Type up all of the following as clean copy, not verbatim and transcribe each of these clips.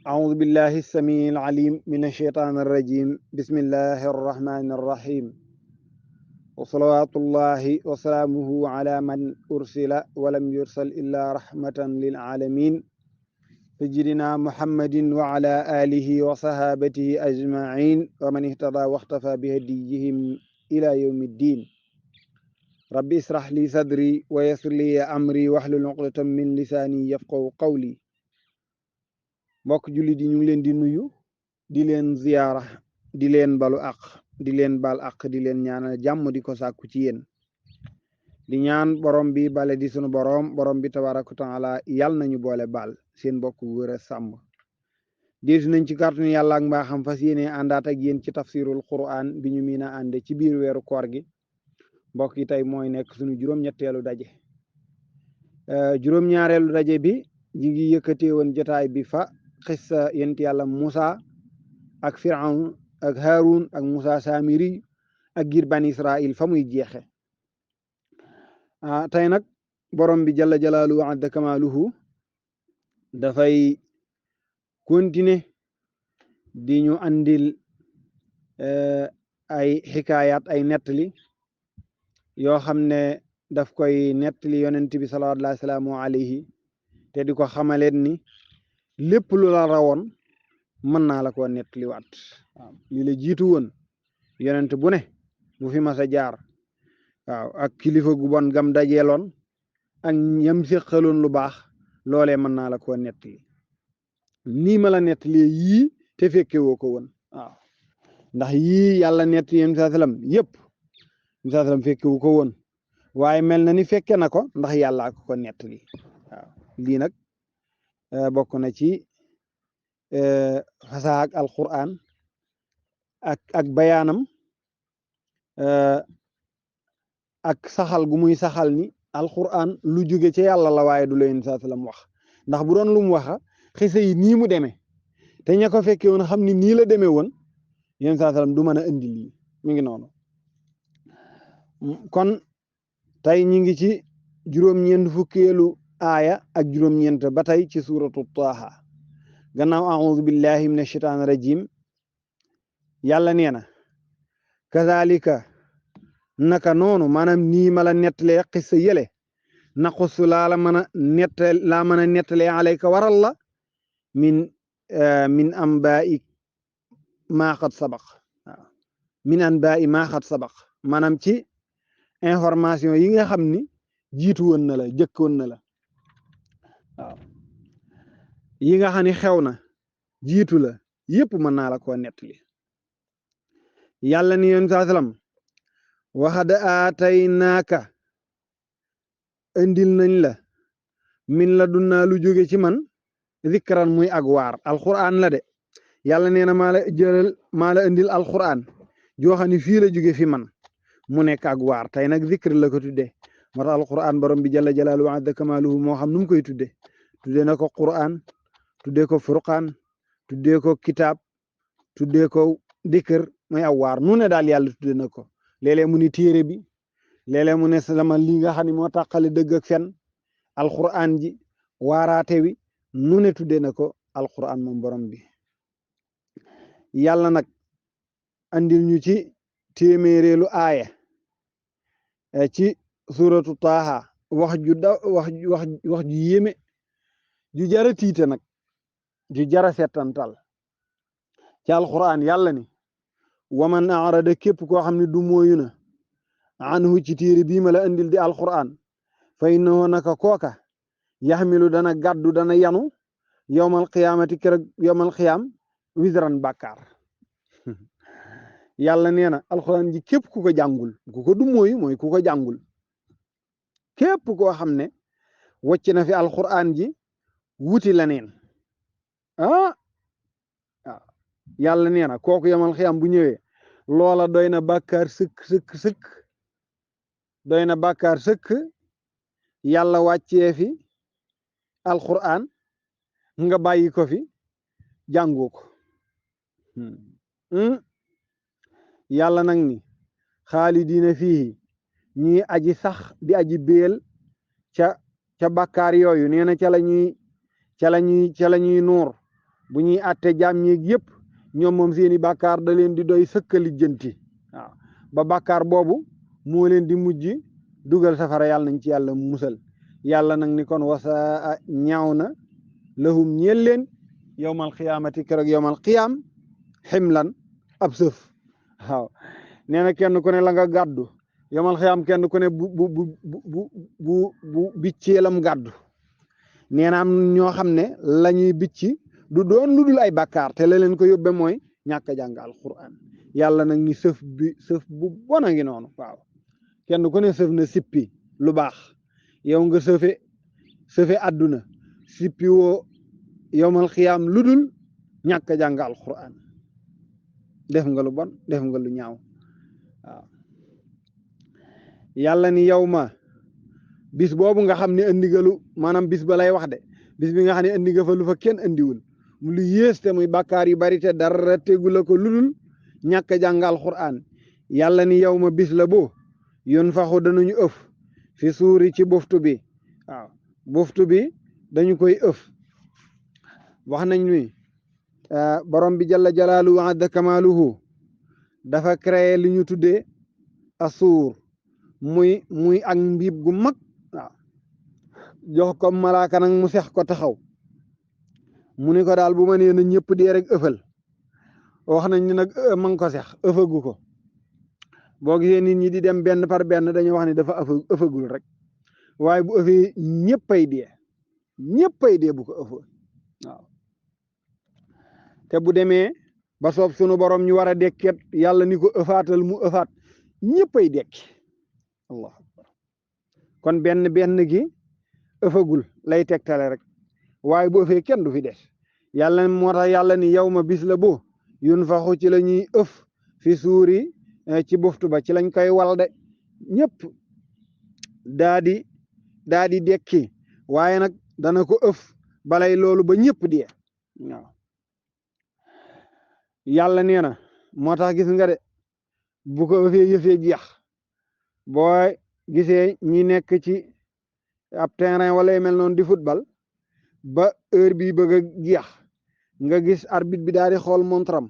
أعوذ بالله السميع العليم من الشيطان الرجيم بسم الله الرحمن الرحيم وصلوات الله وسلامه على من أرسل ولم يرسل إلا رحمة للعالمين سيدنا محمد وعلى آله وصحابته أجمعين ومن اهتدى واختفى بهديهم إلى يوم الدين ربي اشرح لي صدري ويسر لي أمري واحلل عقدة من لساني يفقهوا قولي mbokk jullit yi ñu ngi leen di nuyu di leen ziyaara di leen balu àq di leen bal àq di leen ñaanal jàmm di ko sàkku ci yéen di ñaan borom bi bale di sunu borom bi tabaraka taala yàll nañu boole baal seen mbokk wër a sàmm diisu nañ ci kàttanu yàlla ak mbaaxam fas yéene àndaat ak yéen ci tafsirul quran bi ñu miin a ànde ci biir weeru koor gi mbokk yi tey mooy nekk sunu juróom-ñetteelu daje juróom-ñaareelu daje bi ji ngi yëkkatee woon jotaay bi fa xissa yent yàlla Musa ak Firawn ak Haarun ak Musa Samiri ak giir bani Israil fa muy jeexe tey nag borom bi jalla jalaaluhu wa azza kamaaluhu dafay continuer di ñu andil ay xikaayaat ay nettali yoo xam ne daf koy nettali yonent bi sallallahu alayhi te di ko xamaleen ni lépp lu la rawoon mën naa la ko nettaliwaat waaw li la jiitu woon yonent bu ne bu fi mas a jaar waaw ak kilifa gu bon gam dajeeloon ak ñam séqaloon lu baax loolee mën naa la ko nettali nii ma la nettali yii te fekke woo ko woon waaw ndax yii yàlla nett yéen saa salaam yëpp yéen saa salaam fekke wu ko woon waaye mel na ni fekke na ko ndax yàllaa ko nettali waaw lii nag bokk na ci fasaa ak alquran ak bayaanam ak saxal gu muy saxal ni alquran lu jóge ci yàlla la waaye du la yéen saa salaam wax ndax bu doon lu mu waxa xisa yi nii mu demee te ña ko fekke woon xam ni nii la demee woon yéen saa salaam du mën a indi lii mi ngi noonu kon tey ñi ngi ci juróom-ñeent fukkeelu aaya ak juróom-ñeent ba tey ci suuratu Taaha gannaaw a'uuzu billahi min ashaytaani rajim yàlla nee na kazalika naka noonu maanaam nii ma la nettalee xissa yële naqussu laa mën a nettalee alayka waral la min anbaa'i maa qad sabaq waaw min anbaa'i maa qad sabaq maanaam ci information yi nga xam ni jiitu woon na la jëkkoon na la waaw yi nga xam ni xew na jiitu la yépp mën naa la koo nettali yàlla ni yoon saa salaam waxad aataynaaka indil nañ la min la dunnaa lu jóge ci man zikran muy ak waar alquran la de yàlla nee na maa la indil alquran joo xam ni fii la jóge fi man mu nekk ak waar tey nag zikr la ko tudde moo tax alquran borom bi jalla jalaaluhu wa azza kamaaluhu moo xam nu mu koy tudde na ko quran tuddee ko furqaan tuddee ko kitaab tuddee ko dikr mooy aw waar nu ne daal yàlla tudde na ko léeg-léeg mu ni téere bi léeg-léeg mu ne sama li nga xam ne moo tàqale dëgg ak fen alquran ji waaraate wi nu ne tudde na ko alquran moom borom bi yàlla nag andil ñu ci téeméereelu aaya ci suratu Taaha wax ju yéeme ju jara tiite nag ju jara settantal ci alquran yàlla ni waman arada képp koo xam ne du mooyu na anhu ci téere bii ma la andil di alquran fa innahu naka kooka yaxmilu dana gàddu dana yanu yowmal qiyaamati kërëg yowmal qiyaam wisran bàkkaar yàlla nee na alquran ji képp ku ko jàngul ku ko du mooyu mooy ku ko jàngul képp koo xam ne wocc na fi alquran ji wuti leneen waaw yàlla nee na kooku yamal xiyam bu ñëwee loola doy na bàkkaar sëkk doy na bàkkaar sëkk yàlla wàccee fi alquran nga bàyyi ko fi jàngoo ko yàlla nag ni xaalidiina fiihi ñii aji sax di aji béel ca bàkkaar yooyu nee na ca la ñuy nuur bu ñuy àtte jaam ñeeg yëpp ñoom moom seeni bàkkaar da leen di doy sëkkali jënti waaw ba bàkkaar boobu moo leen di mujj dugal safara yàlla nañ ci yàlla musal yàlla nag ni kon wasa ñaaw na lahum ñeel leen yowmal xiyaamati keroog yowmal xiyaam ximlan ab sëf waaw nee na kenn ku ne la nga gàddu yowmal xiyaam kenn ku ne bu bicceelam gàddu nee na am ñoo xam ne la ñuy bicci du doon lu dul ay bàkkaar te la leen ko yóbbe mooy ñàkk a jàng alquran yàlla nag ni sëf bu bon a ngi noonu waaw kenn ku ne sëf na sippi lu baax yow nga sëfe àdduna sippi woo yowmal xiyaam lu dul ñàkk a jàng alquran def nga lu bon def nga lu ñaaw waaw yàlla ni yow ma bis boobu nga xam ne andi nga lu maanaam bis ba lay wax de bis bi nga xam ne andi nga fa lu fa kenn andiwul mu lu yées te muy bàkkaar yu bari te dara tegu la ko ludul ñàkk a jàng alquran yàlla ni yow ma bis la boo yoon faxu danañu ëf fi suuri ci buftu bi waaw buftu bi dañu koy ëf wax nañ ni borom bi jalla jalaalu wa adda kamaaluhu dafa créé li ñu tuddee asuur muy ak mbiib gu mag waaw jox ko malaaka nag mu sex ko taxaw mu ni ko daal bu ma nee na ñëpp dee rek ëfal wax nañ ni nag ma ngi ko sex ëfagu ko boo gisee nit ñi di dem benn par benn dañuy wax ni dafa ëfagul rek waaye bu ëfee ñëppay dee bu ko ëfa waaw te bu demee ba soob sunu borom ñu war a dekket yàlla ni ko ëfaatal mu ëfaat ñëppay dekki allah akbar kon benn gi ëfagul lay tegtale rek waaye bu ëfee kenn du fi des yàlla moo tax yàlla ni yow ma bis la bo yun faxu ci la ñuy ëf fi suuri ci buftu ba ci lañ koy wal de ñëpp daa di dekki waaye nag dana ko ëf balay loolu ba ñëpp di waaw yàlla nee na moo tax gis nga de bu ko ëfee yëfee jeex boo gisee ñi nekk ci ab terrain wala yu mel noonu di football ba heure bi bëgg a jeex nga gis arbitre bi daal di xool montram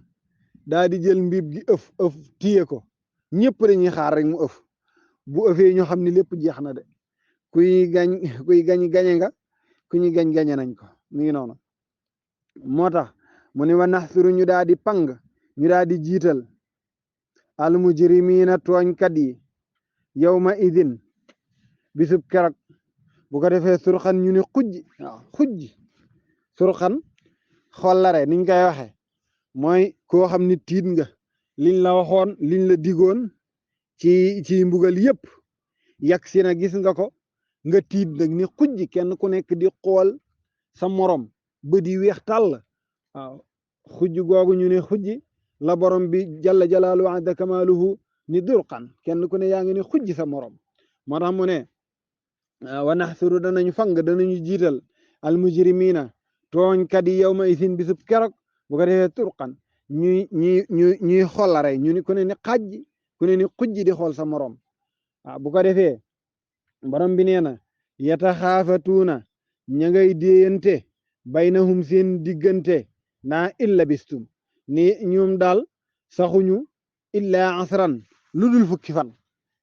daal di jël mbiib gi ëf téye ko ñëpp dañuy xaar rek mu ëf bu ëfee ñu xam ni lépp jeex na de kuy gañe nga ku ñu gañe nañ ko mi ngi noonu moo tax mu ne wa naxsuru ñu daal di pang ñu daal di jiital al mujrimiina tooñkat yi yawma idin bisub keroog bu ko defee surxan ñu ne xujj surxan xollare niñ koy waxe mooy koo xam ni tiit nga liñ la waxoon liñ la digoon ci mbugal yëpp yàgg si na gis nga ko nga tiit nag ni xujj kenn ku nekk di xool sa morom bët yi weex tàll waaw xujj googu ñu ne xujj la borom bi jalla jalaaluhu adda kamaaluhu ni durqan kenn ku ne yaa ngi ne xujj sa morom moo tax mu ne wa naxsuru danañu fang danañu jiital al mujrimina tooñkat yi yawma isin bisub keroog bu ko defee turqan ñuy xollare ñu ni ku ne ni xajj ku ne ni xujj di xool sa morom waaw bu ko defee borom bi nee na yataxaafatuuna ña ngay déeyante baynahum seen diggante naa illa bistum ni ñoom daal saxuñu illa asran lu dul fukki fan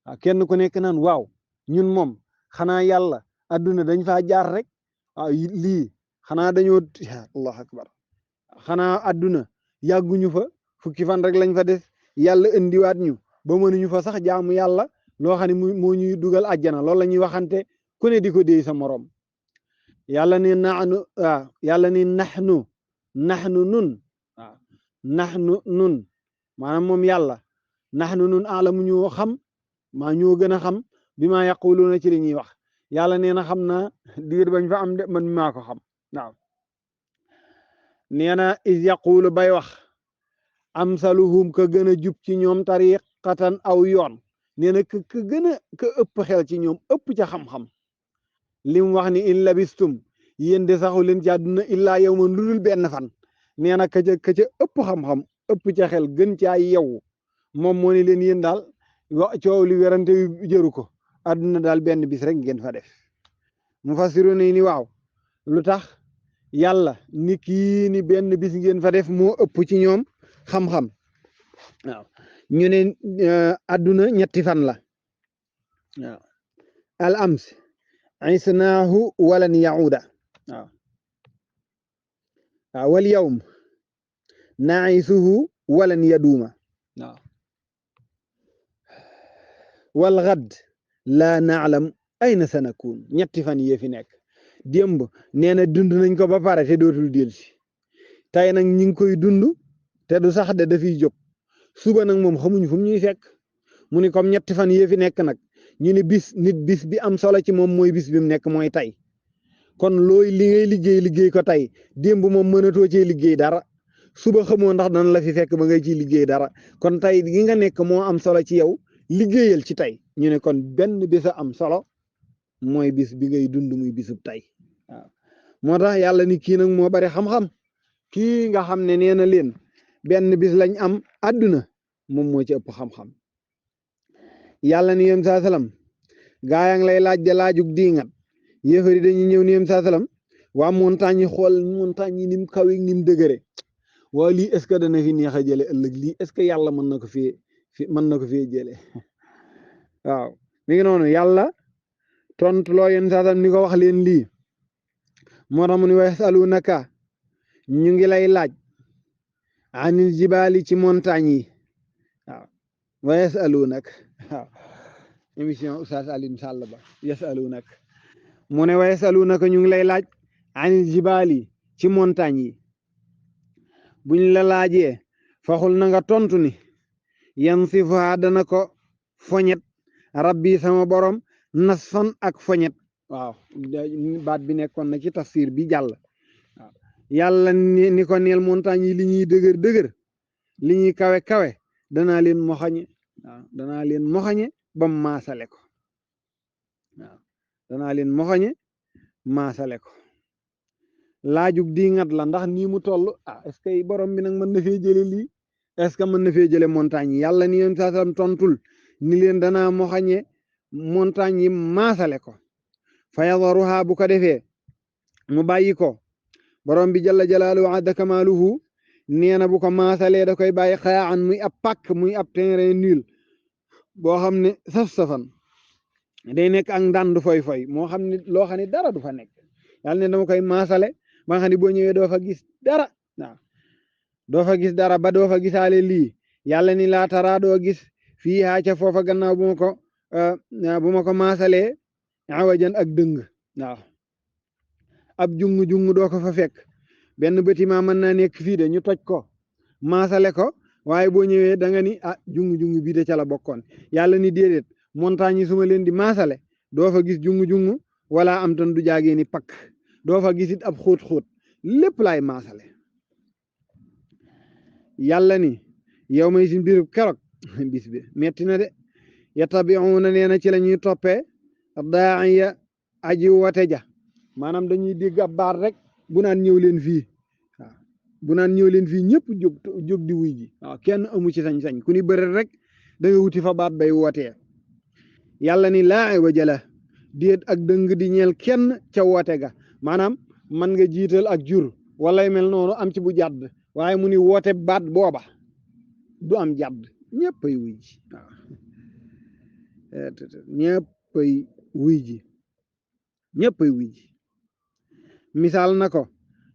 waaw kenn ku nekk naan waaw ñun moom xanaa yàlla adduna dañ faa jaar rek waaw lii xanaa dañoo allahu akbar xanaa adduna yàgguñu fa fukki fan rek lañ fa des yàlla indiwaat ñu ba mënuñu fa sax jaamu yàlla loo xam ne moo ñuy dugal àjjana loolu la ñuy waxante ku ne di ko déy sa morom yàlla ni naxnu waaw yàlla ni naxnu nun waaw naxnu nun maanaam moom yàlla naxnu nun alamu ñoo xam maa ñoo gën a xam bi maa yaquluuna ci li ñuy wax yàlla nee na xam naa diir bañ fa am de man maa ko xam waaw nee na is yaqulu bay wax amsaluhum ka gën a jub ci ñoom tariqatan aw yoon nee na ka gën a ka ëpp xel ci ñoom ëpp ca xam-xam lim wax ni in labistum yéen de saxu leen ci àdduna illaa yawman lu dul benn fan nee na ka ca ëpp xam-xam ëpp ca xel gën caa yewu moom moo ni leen yéen daal coow li werante yu jëru ko àdduna daal benn bis rek ngeen fa def mu fasiru ni waaw lu tax yàlla ni kii ni benn bis ngeen fa def moo ëpp ci ñoom xam-xam waaw ñu ne adduna ñetti fan la waaw al ams isnaahu walan yauda waaw waaw wal yawm naisuhu walan yaduuma waaw wal gad laa naalam ayna sanakun ñetti fan yee fi nekk démb nee na dund nañ ko ba pare te dootul delsi tey nag ñi ngi koy dund te du sax de dafiy jóg suba nag moom xamuñ fu mu ñuy fekk mu ni comme ñetti fan yee fi nekk nag ñu ni bis bi am solo ci moom mooy bis bi mu nekk mooy tey kon looy li ngay liggéey ko tey démb moom mënatoo cee liggéey dara suba xamoo ndax dana la fi fekk ba ngay ciy liggéey dara kon tey gi nga nekk moo am solo ci yow liggéeyal ci tey ñu ne kon benn bis a am solo mooy bis bi ngay dund muy bisub tey waaw moo tax yàlla ni kii nag moo bari xam-xam kii nga xam ne nee na leen benn bis lañ am àdduna moom moo ci ëpp xam-xam yàlla ni yem saa salaam gaa yaa ngi lay laaj de laajug diingat yéefari dañuy ñëw ni yem saa salaam waa montagne yi xool montagne yi ni mu kaw ni mu dëgëre waa lii est ce que dana fi neex a jële ëllëg lii est ce que yàlla mën na ko fee jële waaw mi ngi noonu yàlla tontu loo yem saa salaam ni ko wax leen lii moo tax mu ni wa yasalunaka ñu ngi lay laaj anil jibaali ci montagne yi waaw wa yasalunaka waaw émission Oustaz Alioune Sall ba yasalunaka mu ne wa yasalunaka ñu ngi lay laaj anil jibaali ci montagne yi buñ la laajee faxul na nga tontu ni yansifuha dana ko foñet rabbi sama borom nasfan ak foñet waaw baat bi nekkoon na ci tafsir bi jàll waaw yàlla ni ko neel montagne yi li ñuy dëgër dëgër li ñuy kawe kawe danaa leen moxañe waaw danaa leen moxañe ba maasale ko waaw danaa leen moxañe maasale ko laajug di ngat la ndax nii mu toll est-ce que borom bi nag mën na fee jële lii est-ce que mën na fee jële montagne yi yàlla ni yéen saa sallam tontul ni leen danaa moxañe montagne yi maasale ko fa yadaruha bu ko defee mu bàyyi ko borom bi jalla jalaaluhu adda kamaaluhu nee na bu ko maasalee da koy bàyyi xayaan muy ab pàkk muy ab terrain nul boo xam ne saf-safan day nekk ak ndànd foy-foy moo xam ne loo xam ne dara du fa nekk yàlla ne dama koy maasale ba nga xam ne boo ñëwee doo fa gis dara waaw doo fa gis dara ba doo fa gisaale lii yàlla ni laa tara doo gis fii haa ca foofa gannaaw bu ma ko maasalee awajan ak dëng waaw ab jungu doo ko fa fekk benn bâtiment mën naa nekk fii de ñu toj ko maasale ko waaye boo ñëwee da nga ni jungu bii de ca la bokkoon yàlla ni déedéet montagne yi su ma leen di maasale doo fa gis jungu wala am tan du jaagee ni pakk doo fa gisit ab xóot-xóot lépp laay maasale yàlla ni yow may si mbirub keroog bis bi metti na de yatabiuna nee na ci la ñuy toppee daaiya aji wote ja maanaam dañuy dégg ab baat rek bu naan ñëw leen fii waaw bu naan ñëw leen fii ñëpp jóg di wuy ji waaw kenn amu ci sañ-sañ ku ni bëri rek da nga wuti fa baat bay wootee yàlla ni laa waja la déet ak dëng di ñeel kenn ca woote ga maanaam man nga jiital ak jur walay mel noonu am ci bu jàdd waaye mu ni woote baat booba du am jàdd ñëppay wuy ji waaw ñëppay wuy ji ñëppay wuy ji misaal na ko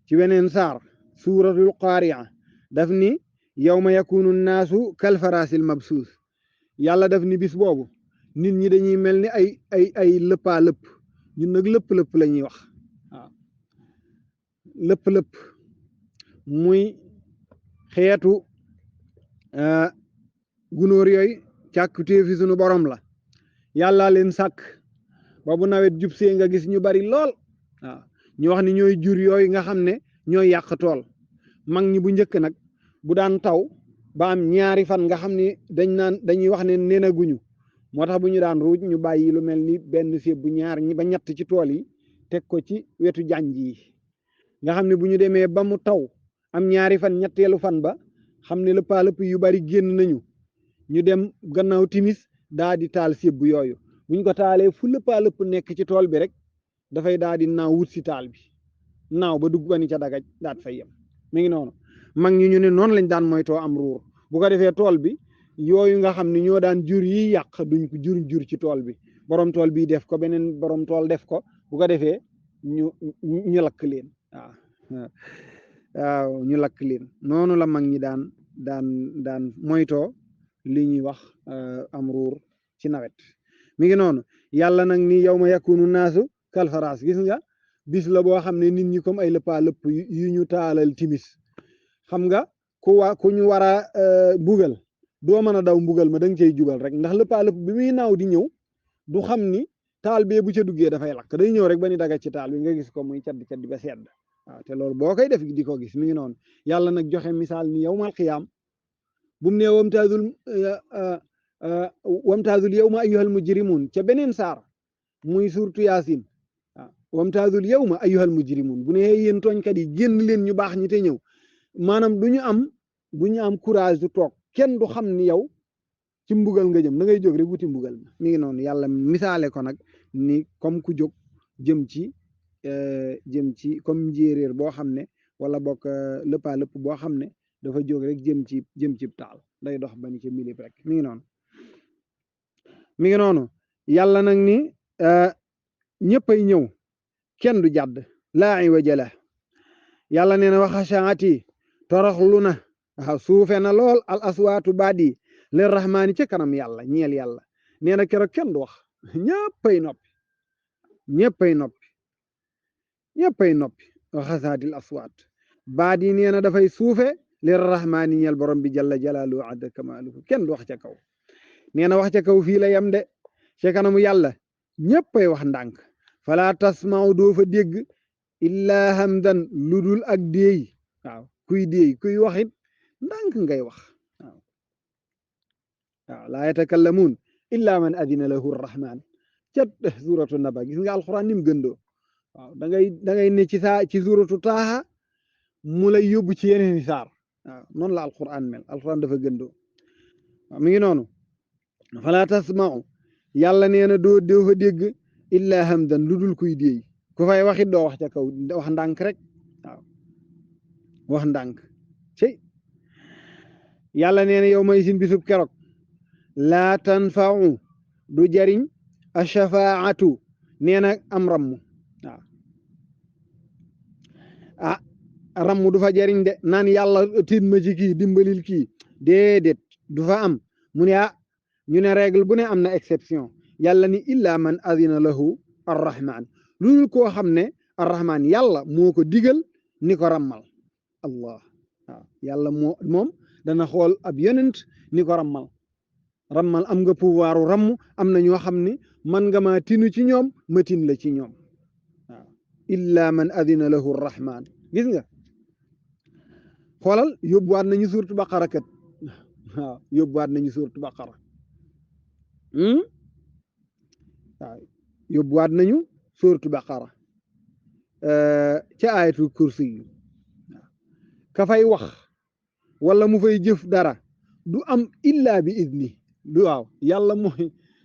ci weneen saar suuratul qaari'a daf ni yawma yakunu naasu kal faraasil mabsuus yàlla daf ni bis boobu nit ñi dañuy mel ni ay lëppaa lëpp ñun nag lëpp-lëpp la ñuy wax waaw lëpp-lëpp muy xeetu gunóor yooyu càkkutée fi sunu borom la yàlla leen sàkk ba bu nawet jub see nga gis ñu bari lool waaw ñu wax ni ñooy jur yooyu nga xam ne ñooy yàq tool mag ñi bu njëkk nag bu daan taw ba am ñaari fan nga xam ne dañuy wax ne nenaguñu moo tax bu ñu daan ruuj ñu bàyyi lu mel ni benn séb bu ñaar ñi ba ñett ci tool yi teg ko ci wetu jànj yi nga xam ne bu ñu demee ba mu taw am ñaari fan ñetteelu fan ba xam ne lëppaalëpp yu bari génn nañu ñu dem gannaaw timis daa di taal séb yooyu buñ ko taalee fu lëppaalëpp nekk ci tool bi rek dafay daa di naaw wut si taal bi naaw ba dugg ba ni ca dagaj daat fay yem mi ngi noonu mag ñi ñu ne noonu lañ daan moytoo am ruur bu ko defee tool bi yooyu nga xam ne ñoo daan jur yi yàq duñ ko jur ci tool bi borom tool bii def ko beneen borom tool def ko bu ko defee ñu lakk leen waaw ñu lakk leen noonu la mag ñi daan moytoo li ñuy wax am ruur ci nawet mi ngi noonu yàlla nag ni yow ma yakunu naasu kalfaraas gis nga bis la boo xam ne nit ñi comme ay lëppaa lëpp yu ñu taalal timis xam nga ku ñu war a bugal doo mën a daw mbugal ma da nga cay jubal rek ndax lëppaa lëpp bi muy naaw di ñëw du xam ni taal bee bu ca duggee dafay lakk day ñëw rek ba ni daga ci taal bi nga gis ko muy caddi caddi ba sedd waaw te loolu boo koy def di ko gis mi ngi noonu yàlla nag joxe misaal ni yawmal qiyaam bu mu nee wamtaazul yawma ayyuhal mujrimun ca beneen saar muy suurtu yaasin waaw wamtaazul yawma ayyuhal mujrimun bu nee yéen tooñkat yi génn leen ñu baax ñi te ñëw maanaam du ñu am courage du toog kenn du xam ni yow ci mbugal nga jëm da ngay jóg rek wuti mbugal ma mi ngi noonu yàlla misaale ko nag ni comme ku jóg jëm ci comme njéeréer boo xam ne wala bokk lëppaa lëpp boo xam ne dafa jóg rek jëm ci taal day dox ba ni ci milib rek mi ngi noonu yàlla nag ni ñëppay ñëw kenn du jàdd laa iwaja la yàlla nee na waxashaati toroxlu na waaw suufe na lool al aswaatu baat yi lir rahmaani ca kanam yàlla ñeel yàlla nee na keroog kenn du wax ñëppay noppi waxasaatil aswaat baat yi nee na dafay suufe lir rahmaani ñeel borom bi jalla jalaaluhu adda kamaaluhu kenn du wax ca kaw nee na wax ca kaw fii la yem de ca kanamu yàlla ñëppay wax ndànk fala tasmau doo fa dégg illaa hamdan lu dul ak déey waaw kuy waxit ndànk ngay wax waaw laa yatakallamuun illa man adina lahu rrahman ca suratu naba gis nga alquran ni mu gëndoo waaw da ngay ne ci suratu taaha mu lay yóbbu ci yeneen saar waaw noonu la alquran mel alquran dafa gëndoo waaw mi ngi noonu fala tasmau yàlla nee na doo fa dégg illa hamdan lu dul kuy déey ku fay waxit doo wax ca kaw wax ndànk rek waaw wax ndànk ci yàlla nee na yow may sin bisub keroog laa tanfau du jariñ ashafaatu nee na am ramm waaw ramm du fa jariñ de naan yàlla tiit ma ci kii dimbalil kii déedéet du fa am mu ne ñu ne règle bu ne am na exception yàlla ni illa man adina lahu arrahman loolu koo xam ne arrahman yàlla moo ko digal ni ko rammal allah waaw yàlla moom dana xool ab yonent ni ko rammal am nga pouvoiru ramm am na ñoo xam ne man nga maa tinu ci ñoom ma tin la ci ñoom waaw illa man adina lahu arrahman gis nga xoolal yóbbuwaat nañu suurtu baqara kat waaw yóbbuwaat nañu suurtu baqara waaw yóbbuwaat nañu suurtu baqara ca ayatul kursi yi ka fay wax wala mu fay jëf dara du am illa bi idni du waaw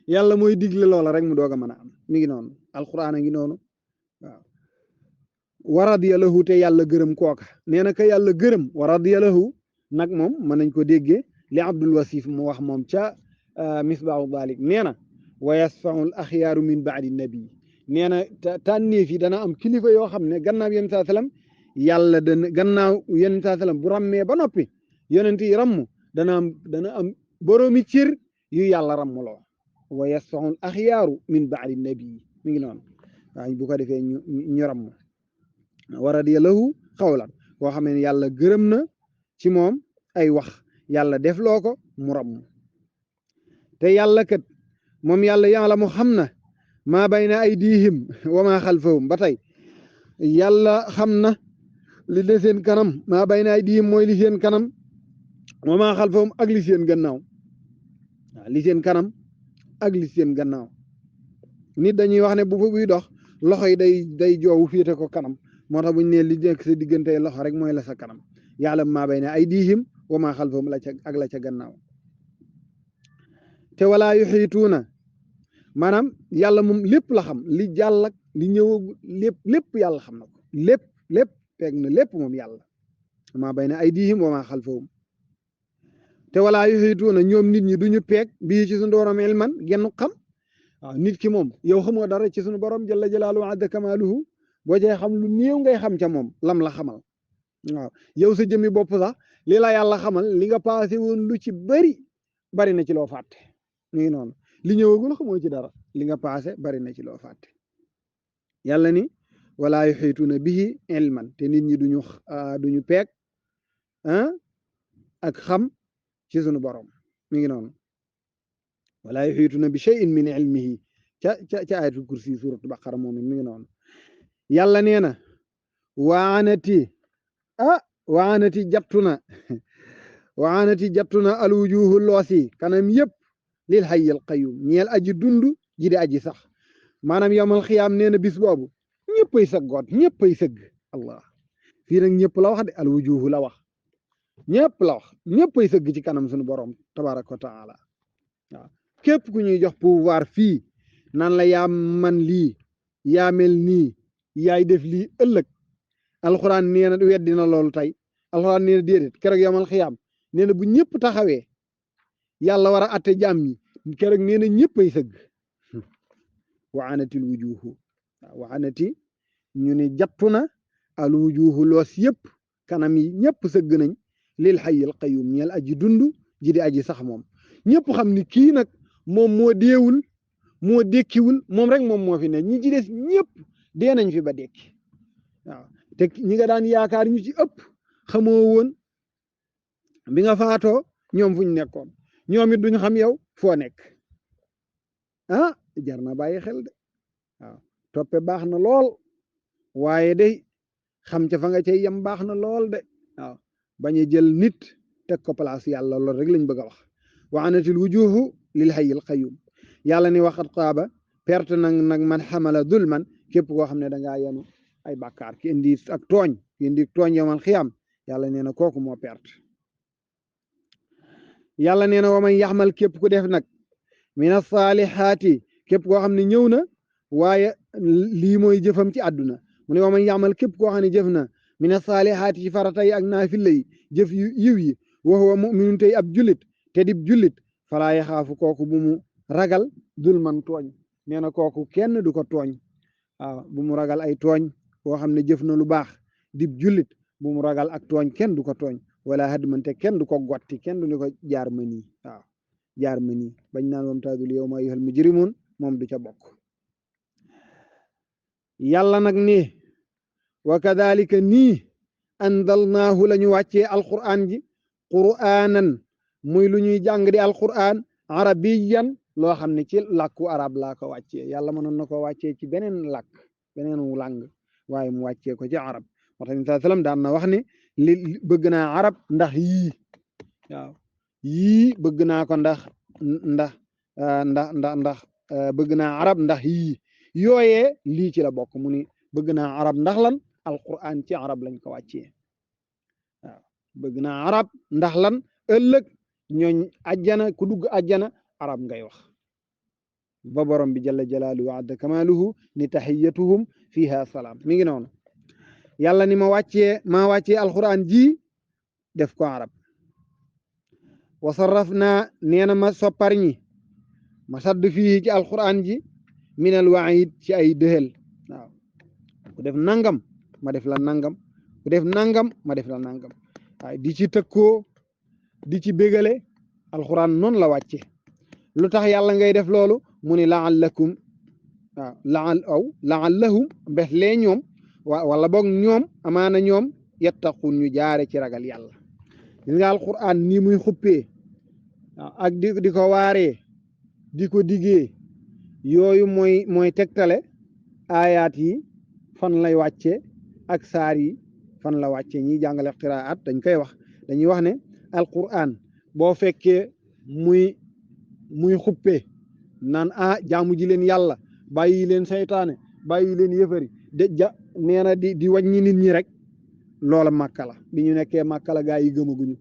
yàlla mooy digle loola rek mu doog a mën a am mi ngi noonu alquran a ngi noonu waaw wa radiya lahu te yàlla gërëm kooka nee na ka yàlla gërëm wa radiya lahu nag moom mën nañ ko déggee li abdul wasif mu wax moom ca misbaahu dalik nee na wa yasfaul axyaaru min baadi nabi nee na tànneef yi dana am kilifa yoo xam ne gannaaw yonent saa sallam yàlla gannaaw yonent saa sallam bu rammee ba noppi yonent yi ramm dana am boroomi cër yu yàlla rammuloo wa yasfaul axyaaru min baadi nabi mi ngi noonu waaw bu ko defee ñu ramm wa radiya lahu xawlan koo xam ne yàlla gërëm na ci moom ay wax yàlla def loo ko mu ramm te yàlla kat moom yàlla mu xam na maa bayna aydihim wa maa xalfahum ba tey yàlla xam na li ne seen kanam maa bayna aydihim mooy li seen kanam wa maa xalfahum ak li seen gannaaw waaw li seen kanam ak li seen gannaaw nit dañuy wax ne bu fa buy dox loxo yi day joowu féete ko kanam moo tax buñ ne li nekk sa diggante loxo rek mooy la sa kanam yàlla maa bayna aydihim wa maa xalfahum la ca gannaaw te walaa yuxiituuna maanaam yàlla moom lépp la xam li jàll ak li ñëw lépp yàlla xam na ko lépp peeg na lépp moom yàlla maa bayna aydihim wa maa xalfahum te walaa yuxiituuna ñoom nit ñi duñu peeg bii ci suñu borom ilman genn xam waaw nit ki moom yow xamoo dara ci suñu borom jalla jalaaluhu adda kamaaluhu boo cee xam lu néew ngay xam ca moom lam la xamal waaw yow sa jëmmi bopp sax li la yàlla xamal li nga passé woon lu ci bari na ci loo fàtte nii noonu li ñëwagul xamoo ci dara li nga passé bari na ci loo fàtte yàlla ni walaa yuxiituuna bihi ilman te nit ñi duñu peeg ak xam ci sunu borom mi ngi noonu walaa yuxiituuna bi shay'in min ilmihi ca ayatul kursi suratu baqara moom mi ngi noonu yàlla nee na waanati jattu na alwujuhu loosi kanam yëpp lil hayyil qayyum ñeel aji dund ji di aji sax maanaam yawmal xiyaam nee na bis boobu ñëppay sëggoot ñëppay sëgg allah fii nag ñëpp la wax de alwujuhu la wax ñëpp la wax ñëppay sëgg ci kanam suñu borom tabaraka wa taala waaw képp ku ñuy jox pouvoir fii nan la yaa man lii yaa mel nii yaay def lii ëllëg alxuraan nee na weddi na loolu tey alxuraan nee na déedéet keroog yawmal xiyaam nee na bu ñëpp taxawee yàlla war a atte jaam ñi keroog nee na ñëppay sëgg waanatil wujuhu waanati ñu ne jattu na al wujuhu loos yëpp kanam yi ñëpp sëgg nañ lil hayyil qayyum ñeel aji dund ji di aji sax moom ñëpp xam ni kii nag moom moo deewul moo dekkiwul moom rek moom moo fi ne ñi ci des ñëpp dee nañ fi ba dekki waaw te ñi nga daan yaakaar ñu ci ëpp xamoo woon bi nga faatoo ñoom fuñ nekkoon ñoom it duñ xam yow foo nekk jar na bàyyi xel de waaw toppe baax na lool waaye day xam ca fa nga cay yem baax na lool de waaw bañ a jël nit teg ko place yàlla lool rek lañ bëgg a wax wa anatil wujuhu lil hayyil qayyum yàlla ni waxat xaaba perte nag man xamala dulman képp koo xam ne dangaa yenu ay bàkkaar ki indi ak tooñ yawmal xiyaam yàlla nee na kooku moo perte yàlla nee na wa man yaxmal képp ku def nag mina saalihaati képp koo xam ne ñëw na waaye lii mooy jëfam ci àdduna mu ne wa man yaxmal képp koo xam ne jëf na mina saalihaati ci farata yi ak naafila yi jëf yu yiw yi wa huwa muminun tey ab jullit te dib jullit falaa yaxaafu kooku bu mu ragal dulman tooñ nee na kooku kenn du ko tooñ waaw bu mu ragal ay tooñ koo xam ne jëf na lu baax dib jullit bu mu ragal ak tooñ kenn du ko tooñ wala hadmante kenn du ko gotti kenn du ni ko jaar ma nii waaw jaar ma nii bañ naan wamtaazul yawma ayyuhal mujrimuun moom du ca bokk yàlla nag ni wa kadhalika nii anzalnaahu la ñu wàccee alquran ji qur'aanan muy lu ñuy jàng di alquran arabiyan loo xam ne ci làkku arab laa ko wàccee yàlla mënoon na ko wàccee ci beneen làkk beneen làng waaye mu wàccee ko ci arab moo tax sallallahu alayhi wasallam daan na wax ne li bëgg naa arab ndax yii waaw yii bëgg naa ko ndax bëgg naa arab ndax yii yooyee lii ci la bokk mu ni bëgg naa arab ndax lan alquran ci arab lañ ko wàccee waaw bëgg naa arab ndax lan ëllëg ñooñ ajjana ku dugg ajjana arab ngay wax ba borom bi jalla jalaaluhu wa adda kamaaluhu ni tahiyyatuhum fiha salaam mi ngi noonu yàlla ni maa wàccee alquran ji def ko arab wa sarraf naa nee na ma soppar ñi ma sadd fii ci alquran ji minal waid ci ay dëhël waaw ku def nangam ma def la nangam ku def nangam ma def la nangam waaye di ci tëkkoo di ci bégale alquran noonu la wàcce lu tax yàlla ngay def loolu mu ni laallakum waaw laallahum mbes lee ñoom wala boog ñoom amaana ñoom yattaqun ñu jaare ci ragal yàlla gis nga alquran nii muy xuppee ak di ko waaree di ko diggee yooyu mooy tegtale aayaat yi fan lay wàcce ak saar yi fan la wàcce ñiy jàngale qiraat dañ koy wax dañuy wax ne alquran boo fekkee muy xuppee naan jaamu ji leen yàlla bàyyi leen saytaane bàyyi leen yëfari nee na di wàññi nit ñi rek loola màkka la bi ñu nekkee màkka la gaa yi gëmaguñu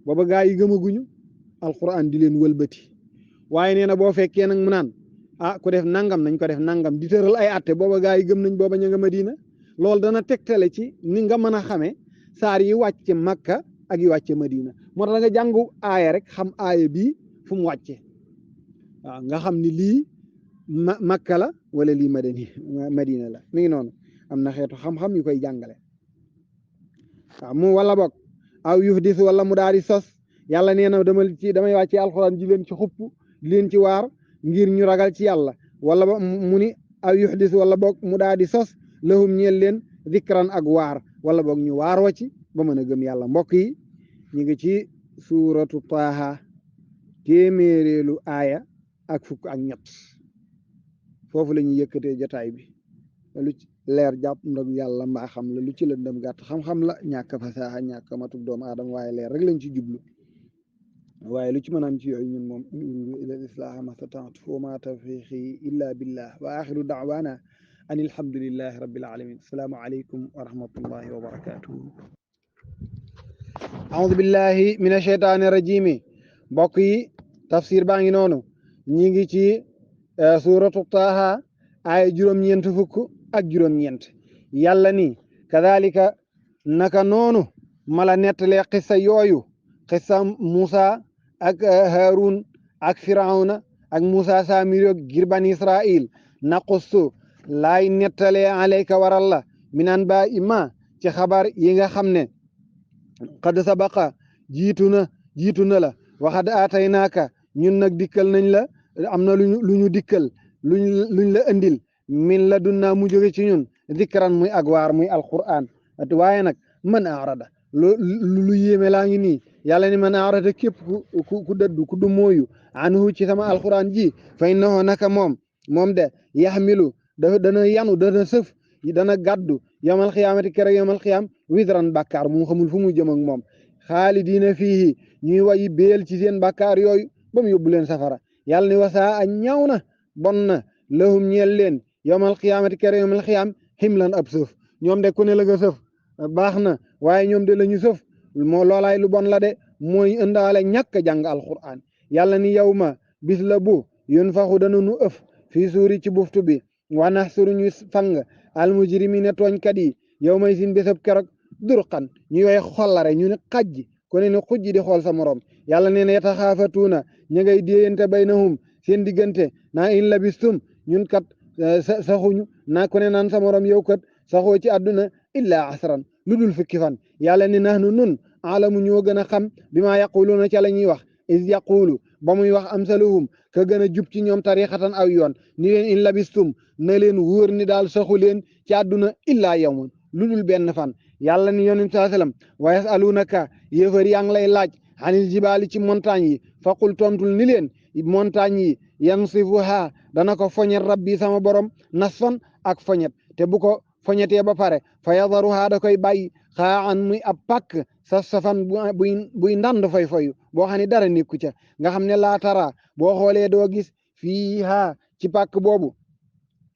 booba gaa yi gëmaguñu alquran di leen wëlbati waaye nee na boo fekkee nag mu naan ku def nangam nañ ko def nangam di tëral ay atte booba gaa yi gëm nañ booba ña nga Madina loolu dana tegtale ci ni nga mën a xamee saar yi wàcce Makka ak yi wàcce Madina moo tax nga jàngu aaya rek xam aaya bii fu mu wàcce waaw nga xam ni lii Makka la wala lii Madina la mi ngi noonu am na xeetu xam-xam yu koy jàngale waaw mu wala bokk aw yuhdis wala mu daal di sos yàlla nee na damay wàcce alxuraan ji leen ci xupp leen ci waar ngir ñu ragal ci yàlla wala mu ni aw yuhdis wala boog mu daal di sos lahum ñeel leen zikran ak waar wala boog ñu waar wa ci ba mën a gëm yàlla mbokk yi ñu ngi ci suuratu Taaha téeméereelu aaya ak fukk ak ñett foofu la ñuy yëkkatee jotaay bi lu ci leer jàpp ndam yàlla mbaa xam la lu ci la ndam gàtt xam-xam la ñàkk fasaaxa ñàkk matuk doomu aadama waaye leer rek lañ ci jublu waaye lu ci mën am ci yooyu ñun moom in uriidu illa al-islaaha mastata'tu wa ma tawfiiqi illa billah wa axiru da'waana an alhamdulillahi rabbil alamin assalaamu aleykum wa rahmatullahi wa barakatuhu a'uudu billahi mina shaytaani rajim mbokk yi tafsir baa ngi noonu ñi ngi ci suuratu Taaha ay juróom-ñeent fukk ak juróom-ñeent yàlla ni kadhalika naka noonu mala nettalee xissa yooyu xissa Musa ak Harun ak Firawna ak Musa Samiri ak girban Israil naqussu laay nettalee alayka waral la minan ba ima ci xabar yi nga xam ne qad sabaqa jiitu na la waxad aataynaaka ñun nag dikkal nañ la am na lu ñu dikkal luñ la andil min la dunnaa mu jóge ci ñun zikran muy ak waar muy alquran waaye nag man arada lu yéeme laa ngi nii yàlla ni man arada képp ku dëddu ku du mooyu anhu ci sama alquran ji fa innahu naka moom de yaxmilu dana yanu dana sëf dana gàddu yawmal xiyaamati kere yawmal xiyaam wisran bàkkaar mu xamul fu muy jëm ak moom xaalidiina fiihi ñuy wayi béel ci seen bàkkaar yooyu ba mu yóbbu leen safara yàlla ni wasaa a ñaaw na bon na lahum ñeel leen yawmal xiyaamati kere yawmal xiyaam ximlan ab sëf ñoom de ku ne la nga sëf baax na waaye ñoom de la ñu sëf moo loolaay lu bon la de mooy ëndaale ñàkk a jàng alquran yàlla ni yow ma bis la bu yun faxu dana nu ëf fii suuri ci buftu bi wa naxsuru ñu fang almujrimina tooñkat yi yow may sin bésab keroog durqan ñu way xollare ñu ne xajji ku ne xujji di xool sa morom yàlla nee na yataxaafatuuna ña ngay déeyante baynahum seen diggante naa in labistum ñun kat saxuñu naa ku ne naan sa morom yow kat saxoo ci àdduna illaa asran lu dul fukki fan yàlla ne nahnu nun alamu ñoo gën a xam bi maa yaquluuna ca la ñuy wax is yaqulu ba muy wax amsaluhum ka gën a jub ci ñoom tariqatan aw yoon ni leen in labistum na leen wóor ni daal saxu leen ci àdduna illaa yawmun lu dul benn fan yàlla ni yonent saa sallam wa yasalunaka yéefar yaa ngi lay laaj anil jibaali ci montagne yi faqul tontul ni leen montagne yi yansifuha dana ko foñet rabbi sama borom nasfan ak foñet te bu ko foñetee ba pare fa yadaruha da koy bàyyi xaan muy ab pàkk safan buy ndand foy boo xam ne dara nekku ca nga xam ne laatara boo xoolee doo gis fiiha ci pàkk boobu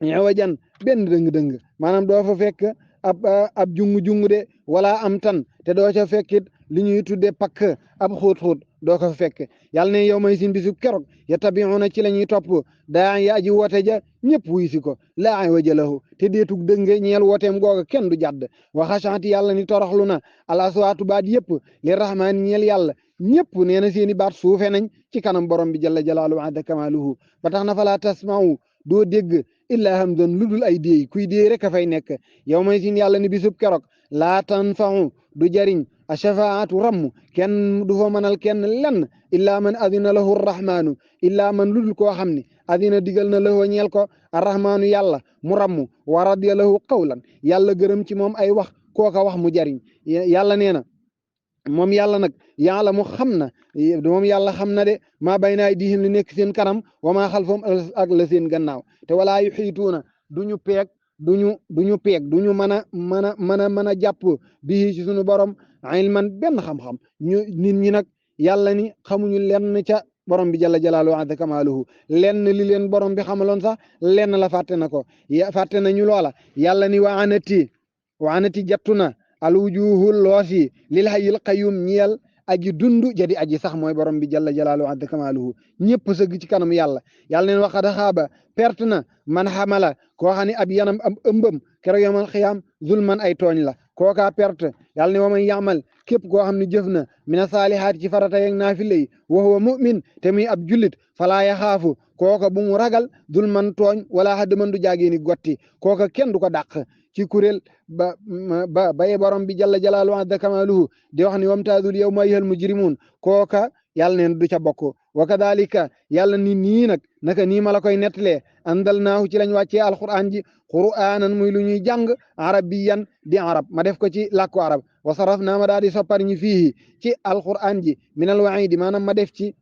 ñewajan benn dëng-dëng maanaam doo fa fekk ab jungu de wala am tan te doo ca fekkit li ñuy tudde pakk ab xóot-xóot doo ko fa fekk yàlla ne yow may sin bisu keroog yattabi'una ci la ñuy topp daa ya aji woote ja ñëpp wuy si ko laa waja lahu te deetug dënge ñeel wooteem googa kenn du jàdd wa xashaati yàlla ni toroxlu na al aswaatu baat yëpp li rahmaan ñeel yàlla ñëpp nee na seeni baat suufe nañ ci kanam borom bi jalla jalaaluhu adda kamaaluhu ba tax na fa laa tasma'u doo dégg illaa hamdan lu dul ay déey kuy déey rek a fay nekk yow may sin yàlla ni bisub keroog laa tanfa'u du jariñ a shafaatu ramm kenn du fa mënal kenn lenn illaa man adina lahu arrahmaanu illaa man lu dul koo xam ne adina digal na lahu ñeel ko arrahmaanu yàlla mu ramm wa radiya lahu qawlan yàlla gërëm ci moom ay wax kooka wax mu jariñ yàlla nee na moom yàlla nag yàlla mu xam na moom yàlla xam na de maa bayna aydihim li nekk seen kanam wa maa xalfahum ak la seen gannaaw te walaa yuxiituuna duñu peeg duñu mën a jàpp bii ci sunu borom ilman benn xam-xam nit ñi nag yàlla ni xamuñu lenn ca borom bi jalla jalaaluhu azza kamaaluhu lenn li leen borom bi xamaloon sax lenn la fàtte na ko fàtte nañu loola yàlla ni wa anati jattu na al wujuhul loos yi lil hayyil qayyum ñeel aji dundu jadi aji sax mooy borom bi jalla jalaaluhu adda kamaaluhu ñëpp sëgg ci kanam yàlla yàlla neen waxad xaaba perte na man xamala koo xam ne ab yanam am ëmbam keroog yomal xiyaam zulman ay tooñ la kookaa perte yàlla ne wa man yaamal képp koo xam ne jëf na mina saalihaati ci farata yeeg naafile yi wa huwa mu'min te muy ab jullit falaa yaxaafu kooka bu mu ragal zulman tooñ wala hadman du jaageeni gotti kooka kenn du ko dàq ci kuréel baye borom bi jalla jalaaluhu azza kamaaluhu di wax ni wamtaazul yawma ayyuhal mujrimuun kooka yàlla neen du ca bokk wa kadalika yàlla ni nii nag naka nii ma la koy nettalee andalnaahu ci lañ wàccee alquran ji qur'aanan muy lu ñuy jàng arabiyan di arab ma def ko ci làkku arab wa sarafnaa ma daal di soppar ñi fii ci alquran ji minal wa'iidi maanaam ma def ci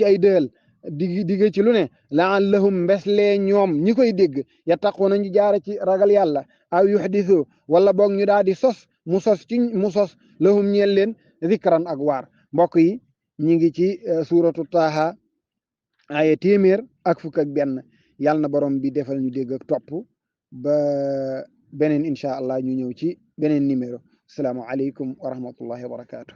ay dëhël digg ci lu ne laallahum mbeslee ñoom ñi koy dégg yattaquuna ñu jaara ci ragal yàlla aw yuhdisu wala boog ñu daal di sos mu sos lahum ñeel leen zikran ak waar mbokk yi ñi ngi ci suuratu taaha aya téeméer ak fukk ak benn yàlla na borom bi defal ñu dégg ak topp ba beneen incha allah ñu ñëw ci beneen numéro assalaamu aleykum wa rahmatullahi wa barakatuh